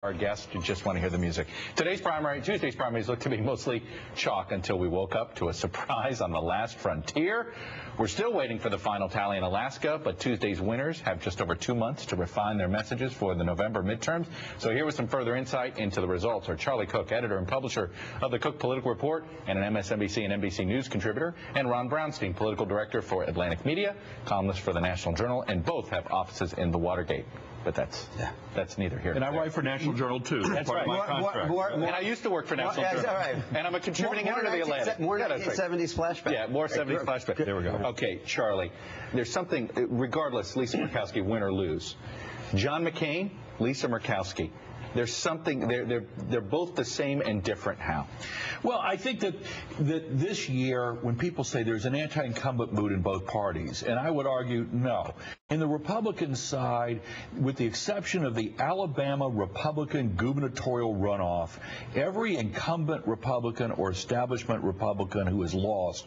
Our guests, you just want to hear the music. Tuesday's primaries look to be mostly chalk until we woke up to a surprise on the last frontier. We're still waiting for the final tally in Alaska, but Tuesday's winners have just over 2 months to refine their messages for the November midterms. So here with some further insight into the results are Charlie Cook, editor and publisher of the Cook Political Report and an MSNBC and NBC News contributor, and Ron Brownstein, political director for Atlantic Media, columnist for the National Journal, and both have offices in the Watergate. But that's neither here nor there. And I write for National Journal, too. That's part right. of my contract. And I used to work for National Journal. Right. And I'm a contributing editor of the Atlantic. More 1970s flashback. Yeah, more 70s flashback. There we go. Okay, Charlie, there's something, regardless, Lisa Murkowski, win or lose. John McCain, Lisa Murkowski. There's something, they're both the same and different. How? Well, I think that this year, when people say there's an anti-incumbent mood in both parties, and I would argue no. In the Republican side, with the exception of the Alabama Republican gubernatorial runoff, every incumbent Republican or establishment Republican who has lost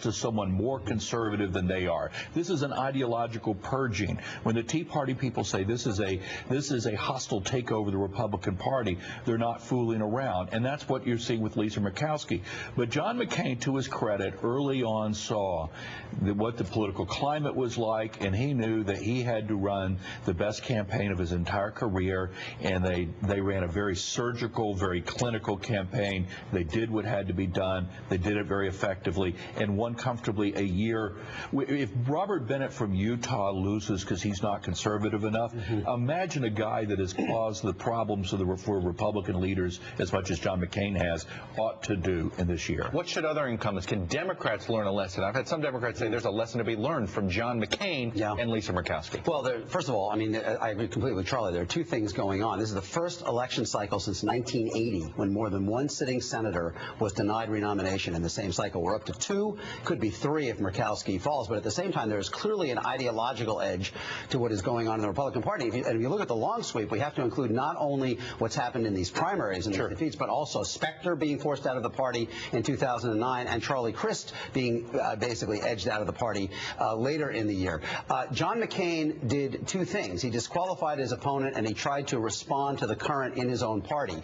to someone more conservative than they are. This is an ideological purging. When the Tea Party people say this is a hostile takeover of the Republican Party, they're not fooling around, and that's what you're seeing with Lisa Murkowski. But John McCain, to his credit, early on saw what the political climate was like, and he knew that he had to run the best campaign of his entire career, and they ran a very surgical, very clinical campaign. They did what had to be done. They did it very effectively and won comfortably a year. If Robert Bennett from Utah loses because he's not conservative enough, imagine a guy that has caused the problems for Republican leaders as much as John McCain has ought to do in this year. What should other incumbents, can Democrats learn a lesson? I've had some Democrats say there's a lesson to be learned from John McCain and Lisa Murkowski. Well, first of all, I mean, I agree completely with Charlie. There are two things going on. This is the first election cycle since 1980 when more than one sitting senator was denied renomination in the same cycle. We're up to 2, could be 3 if Murkowski falls, but at the same time, there's clearly an ideological edge to what is going on in the Republican Party. And if you look at the long sweep, we have to include not only what's happened in these primaries and these defeats, but also Specter being forced out of the party in 2009 and Charlie Crist being basically edged out of the party later in the year. John McCain did 2 things. He disqualified his opponent and he tried to respond to the current in his own party.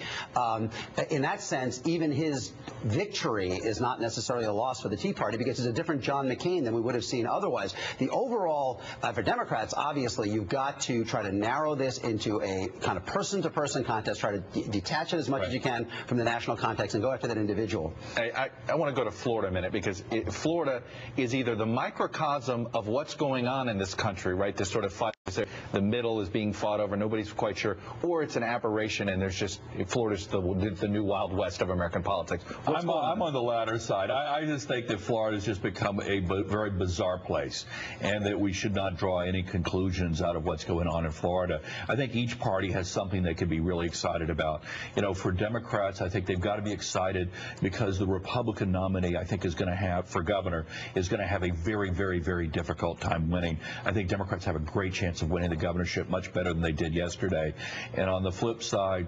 In that sense, even his victory is not necessarily a loss for the Tea Party because it's a different John McCain than we would have seen otherwise. The overall, for Democrats, obviously, you've got to try to narrow this into a kind of person-to-person contest, try to detach it as much as you can from the national context and go after that individual. I want to go to Florida a minute because Florida is either the microcosm of what's going on in this country, right? This sort of fight, the middle is being fought over, nobody's quite sure, or it's an aberration and there's just, Florida's the new Wild West of American politics. I'm on the latter side. I just think that Florida's just become a very bizarre place and that we should not draw any conclusions out of what's going on in Florida. I think each party has something they could be really excited about. You know, for Democrats, I think they've got to be excited because the Republican nominee, I think, for governor, is going to have a very, very, very difficult time winning. I think Democrats have a great chance of winning the governorship much better than they did yesterday. And on the flip side,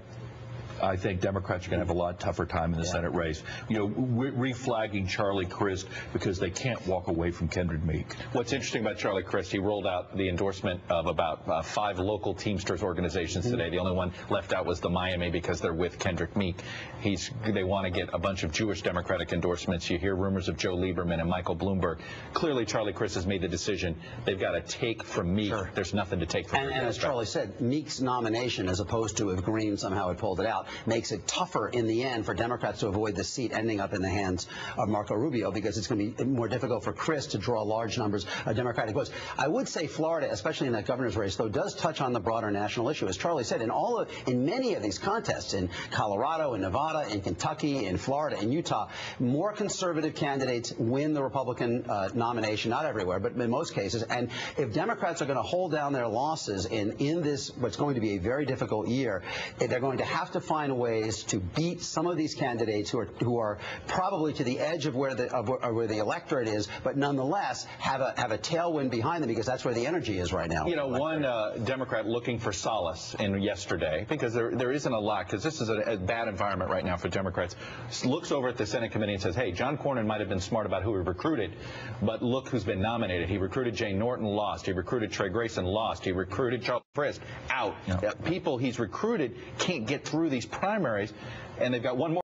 I think Democrats are going to have a lot tougher time in the Senate race. You know, reflagging Charlie Crist because they can't walk away from Kendrick Meek. What's interesting about Charlie Crist, he rolled out the endorsement of about 5 local Teamsters organizations today. The only one left out was the Miami because they're with Kendrick Meek. They want to get a bunch of Jewish Democratic endorsements. You hear rumors of Joe Lieberman and Michael Bloomberg. Clearly, Charlie Crist has made the decision. They've got to take from Meek. There's nothing to take from And as Charlie said, Meek's nomination, as opposed to if Green somehow had pulled it out, makes it tougher in the end for Democrats to avoid the seat ending up in the hands of Marco Rubio because it's going to be more difficult for Crist to draw large numbers of Democratic votes. I would say Florida, especially in that governor's race, though, does touch on the broader national issue. As Charlie said, in many of these contests, in Colorado, in Nevada, in Kentucky, in Florida, in Utah, more conservative candidates win the Republican nomination, not everywhere, but in most cases. And if Democrats are going to hold down their losses in this, what's going to be a very difficult year, they're going to have to find find ways to beat some of these candidates who are probably to the edge of where the electorate is, but nonetheless have a tailwind behind them, because that's where the energy is right now. You know, one Democrat looking for solace in yesterday, because there isn't a lot, because this is a bad environment right now for Democrats, looks over at the Senate committee and says, hey, John Cornyn might have been smart about who he recruited, but look who's been nominated. He recruited Jay Norton, lost. He recruited Trey Grayson, lost. He recruited Charles Frist, out. Yeah. People he's recruited can't get through these primaries, and they've got one more